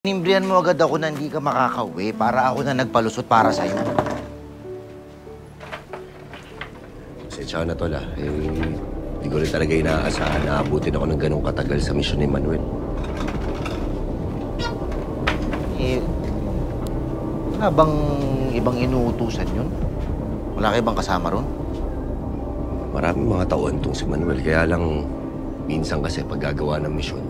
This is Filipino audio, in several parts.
Nimbrihan mo agad ako na hindi ka makakauwi para ako na nagpalusot para sa'yo. Pasensya na, Tol, hindi ko rin talaga inaasahan na abutin ako ng ganong katagal sa misyon ni Manuel. Wala bang ibang inuutusan yun? Wala kayo bang kasama ron? Maraming mga tauhan tong si Manuel, kaya lang minsan kasi pag gagawa ng misyon,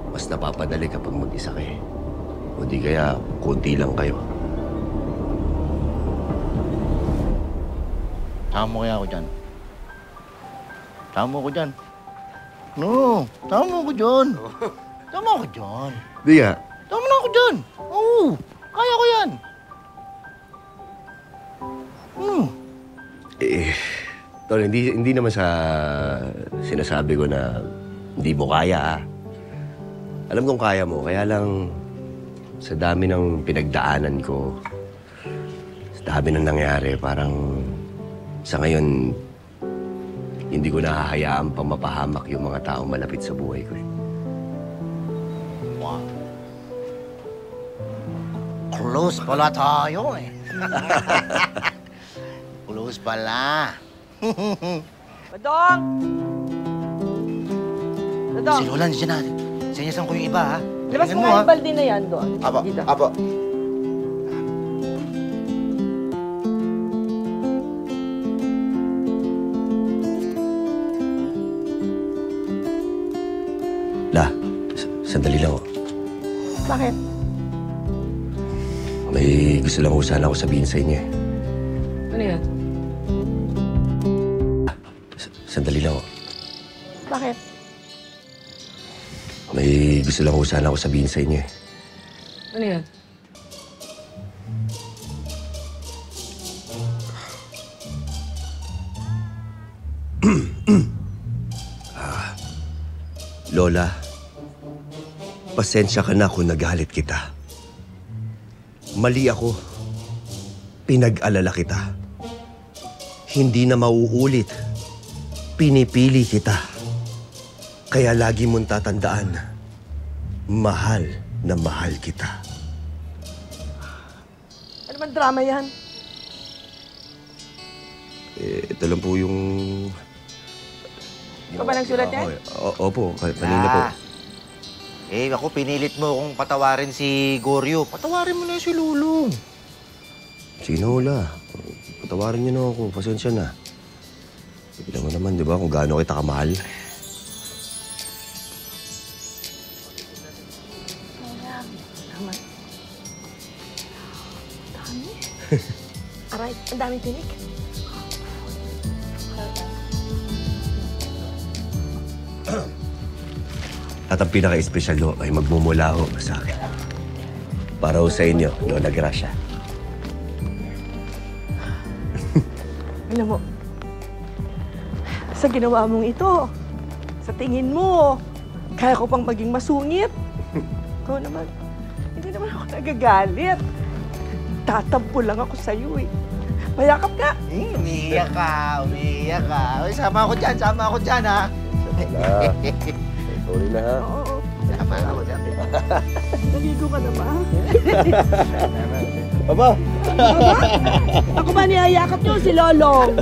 mas napapadali kapag mag-isa kayo. O di kaya, konti lang kayo. Sama mo kaya ako dyan? Sama mo ko dyan? No, sama mo ko dyan. Sama ako dyan. Di nga. Sama na ako dyan. Oo, kaya ko yan. Tol, hindi naman sa sinasabi ko na hindi mo kaya, Alam kong kaya mo, kaya lang sa dami ng pinagdaanan ko, sa dami ng nangyari, parang sa ngayon, hindi ko nahahayaan pang mapahamak yung mga taong malapit sa buhay ko. Wow. Close pala tayo eh. Close pala. Badong! Badong! Si Lola, nandiyan natin. Sinyasan ko yung iba, ha? Labas mo nga yung balde na yan doon. Apo, Dito. apo. La, sandali lang, Bakit? May gusto lang ko sana ako sabihin sa inyo, Ano yan? Sandali lang, Bakit? May gusto lang ko sana ako sabihin sa inyo, Ano yan? Lola, pasensya ka na kung nagalit kita. Mali ako. Pinag-alala kita. Hindi na mauulit. Pinipili kita. Kaya lagi mong tatandaan, mahal na mahal kita. Ano man drama yan? Ito lang po yung... Ikaw ba nagsulat yan? Opo, kanina po. Ako pinilit mo kung patawarin si Goryo. Patawarin mo na si Lulong. Sige na, Lola. Patawarin niyo na ako. Pasensya na. Alam mo naman, di ba, kung gaano kita kamahal. Dami. Aray, ang daming tinik. At ang pinaka-espesyal ho ay magmumula ho sa akin. Para ho sa inyo, Lola Gracia. Alam mo, sa ginawa mong ito, sa tingin mo, kaya ko pang maging masungit. Ikaw naman, hindi naman ako nagagalit. Tatampo lang ako sa'yo eh. Mayakap ka. Umiiyak ka, umiiyak ka. Uy, sama ako dyan, ha? Wala. Sorry na, ha? Oo. Sama ako dyan. Naligo ka na ba? Aba! Ako ba niyayakap niyo si Lolong?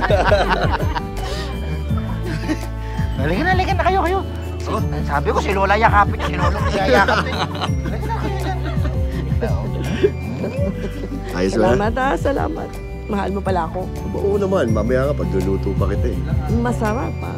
Halika na kayo. Sabi ko si Lola yakapin niya, si Lolong niyayakap din. Ayos ba? Salamat ha, salamat. Mahal mo pala ako. Oo naman, mamaya nga pagluluto pa kita eh. Masarap ha.